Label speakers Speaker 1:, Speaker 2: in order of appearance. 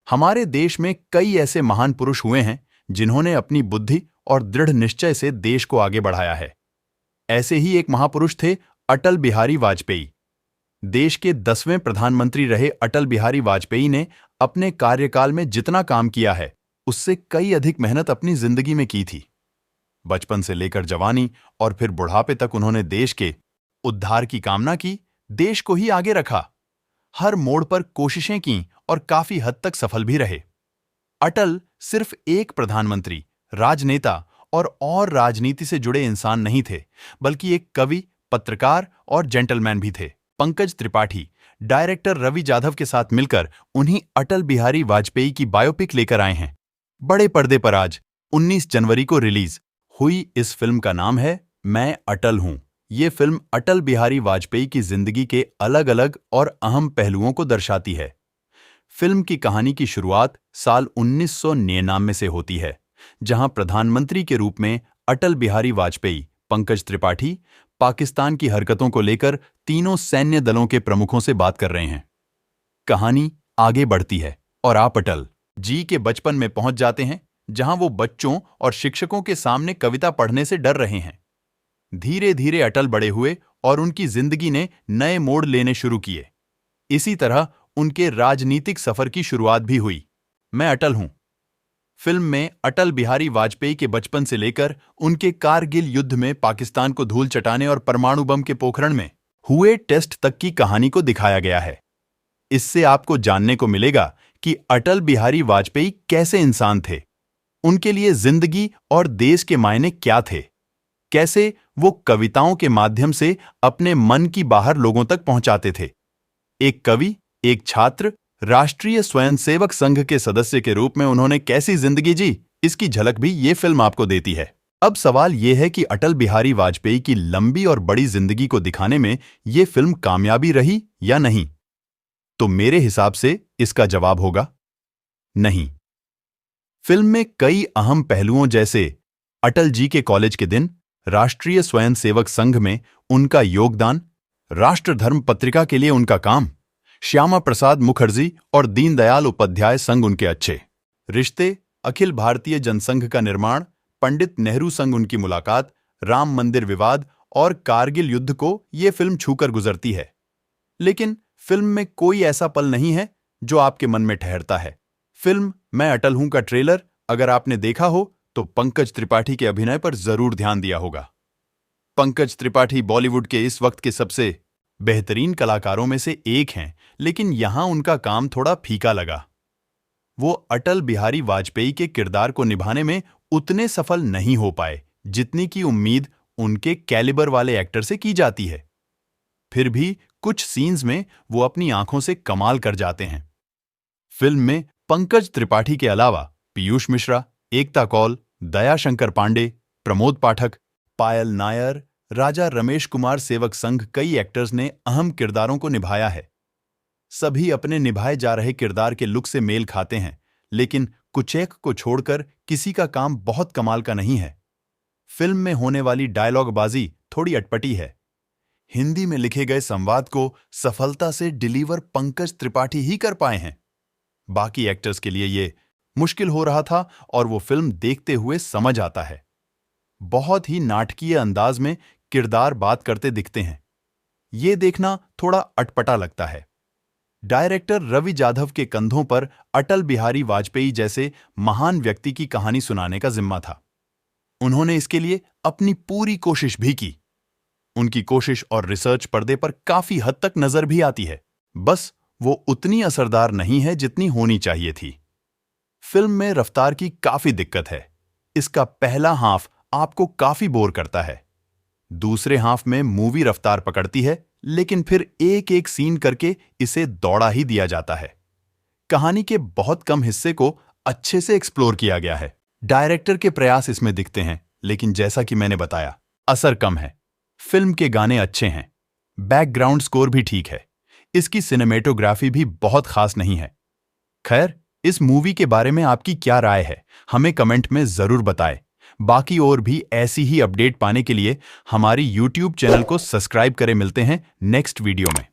Speaker 1: हमारे देश में कई ऐसे महान पुरुष हुए हैं जिन्होंने अपनी बुद्धि और दृढ़ निश्चय से देश को आगे बढ़ाया है। ऐसे ही एक महापुरुष थे अटल बिहारी वाजपेयी। देश के 10वें प्रधानमंत्री रहे अटल बिहारी वाजपेयी ने अपने कार्यकाल में जितना काम किया है उससे कई अधिक मेहनत अपनी जिंदगी में की थी। बचपन से लेकर जवानी और फिर बुढ़ापे तक उन्होंने देश के उद्धार की कामना की, देश को ही आगे रखा। हर मोड़ पर कोशिशें की और काफी हद तक सफल भी रहे। अटल सिर्फ एक प्रधानमंत्री, राजनेता और राजनीति से जुड़े इंसान नहीं थे, बल्कि एक कवि, पत्रकार और जेंटलमैन भी थे। पंकज त्रिपाठी डायरेक्टर रवि जाधव के साथ मिलकर उन्हीं अटल बिहारी वाजपेयी की बायोपिक लेकर आए हैं। बड़े पर्दे पर आज 19 जनवरी को रिलीज हुई इस फिल्म का नाम है मैं अटल हूं। ये फिल्म अटल बिहारी वाजपेयी की जिंदगी के अलग अलग और अहम पहलुओं को दर्शाती है। फिल्म की कहानी की शुरुआत साल 1999 से होती है, जहां प्रधानमंत्री के रूप में अटल बिहारी वाजपेयी, पंकज त्रिपाठी पाकिस्तान की हरकतों को लेकर तीनों सैन्य दलों के प्रमुखों से बात कर रहे हैं। कहानी आगे बढ़ती है और आप अटल जी के बचपन में पहुंच जाते हैं, जहां वो बच्चों और शिक्षकों के सामने कविता पढ़ने से डर रहे हैं। धीरे धीरे अटल बड़े हुए और उनकी जिंदगी ने नए मोड़ लेने शुरू किए। इसी तरह उनके राजनीतिक सफर की शुरुआत भी हुई। मैं अटल हूं फिल्म में अटल बिहारी वाजपेयी के बचपन से लेकर उनके कारगिल युद्ध में पाकिस्तान को धूल चटाने और परमाणु बम के पोखरण में हुए टेस्ट तक की कहानी को दिखाया गया है। इससे आपको जानने को मिलेगा कि अटल बिहारी वाजपेयी कैसे इंसान थे, उनके लिए जिंदगी और देश के मायने क्या थे, कैसे वो कविताओं के माध्यम से अपने मन की बाहर लोगों तक पहुंचाते थे। एक कवि, एक छात्र, राष्ट्रीय स्वयंसेवक संघ के सदस्य के रूप में उन्होंने कैसी जिंदगी जी, इसकी झलक भी ये फिल्म आपको देती है। अब सवाल यह है कि अटल बिहारी वाजपेयी की लंबी और बड़ी जिंदगी को दिखाने में ये फिल्म कामयाबी रही या नहीं? तो मेरे हिसाब से इसका जवाब होगा नहीं। फिल्म में कई अहम पहलुओं जैसे अटल जी के कॉलेज के दिन, राष्ट्रीय स्वयंसेवक संघ में उनका योगदान, राष्ट्रधर्म पत्रिका के लिए उनका काम, श्यामा प्रसाद मुखर्जी और दीनदयाल उपाध्याय संग उनके अच्छे रिश्ते, अखिल भारतीय जनसंघ का निर्माण, पंडित नेहरू संग उनकी मुलाकात, राम मंदिर विवाद और कारगिल युद्ध को ये फिल्म छूकर गुजरती है। लेकिन फिल्म में कोई ऐसा पल नहीं है जो आपके मन में ठहरता है। फिल्म मैं अटल हूं का ट्रेलर अगर आपने देखा हो तो पंकज त्रिपाठी के अभिनय पर जरूर ध्यान दिया होगा। पंकज त्रिपाठी बॉलीवुड के इस वक्त के सबसे बेहतरीन कलाकारों में से एक हैं, लेकिन यहां उनका काम थोड़ा फीका लगा। वो अटल बिहारी वाजपेयी के किरदार को निभाने में उतने सफल नहीं हो पाए जितनी की उम्मीद उनके कैलिबर वाले एक्टर से की जाती है। फिर भी कुछ सीन्स में वो अपनी आंखों से कमाल कर जाते हैं। फिल्म में पंकज त्रिपाठी के अलावा पीयूष मिश्रा, एकता कौल, दया शंकर पांडे, प्रमोद पाठक, पायल नायर, राजा रमेश कुमार सेवक संघ कई एक्टर्स ने अहम किरदारों को निभाया है। सभी अपने निभाए जा रहे किरदार के लुक से मेल खाते हैं, लेकिन कुछ एक को छोड़कर किसी का काम बहुत कमाल का नहीं है। फिल्म में होने वाली डायलॉगबाजी थोड़ी अटपटी है। हिंदी में लिखे गए संवाद को सफलता से डिलीवर पंकज त्रिपाठी ही कर पाए हैं। बाकी एक्टर्स के लिए ये मुश्किल हो रहा था और वो फिल्म देखते हुए समझ आता है। बहुत ही नाटकीय अंदाज में किरदार बात करते दिखते हैं। ये देखना थोड़ा अटपटा लगता है। डायरेक्टर रवि जाधव के कंधों पर अटल बिहारी वाजपेयी जैसे महान व्यक्ति की कहानी सुनाने का जिम्मा था। उन्होंने इसके लिए अपनी पूरी कोशिश भी की। उनकी कोशिश और रिसर्च पर्दे पर काफी हद तक नजर भी आती है, बस वो उतनी असरदार नहीं है जितनी होनी चाहिए थी। फिल्म में रफ्तार की काफी दिक्कत है। इसका पहला हाफ आपको काफी बोर करता है। दूसरे हाफ में मूवी रफ्तार पकड़ती है, लेकिन फिर एक एक सीन करके इसे दौड़ा ही दिया जाता है। कहानी के बहुत कम हिस्से को अच्छे से एक्सप्लोर किया गया है। डायरेक्टर के प्रयास इसमें दिखते हैं, लेकिन जैसा कि मैंने बताया, असर कम है। फिल्म के गाने अच्छे हैं, बैकग्राउंड स्कोर भी ठीक है, इसकी सिनेमेटोग्राफी भी बहुत खास नहीं है। खैर, इस मूवी के बारे में आपकी क्या राय है, हमें कमेंट में जरूर बताएं। बाकी और भी ऐसी ही अपडेट पाने के लिए हमारी YouTube चैनल को सब्सक्राइब करें। मिलते हैं नेक्स्ट वीडियो में।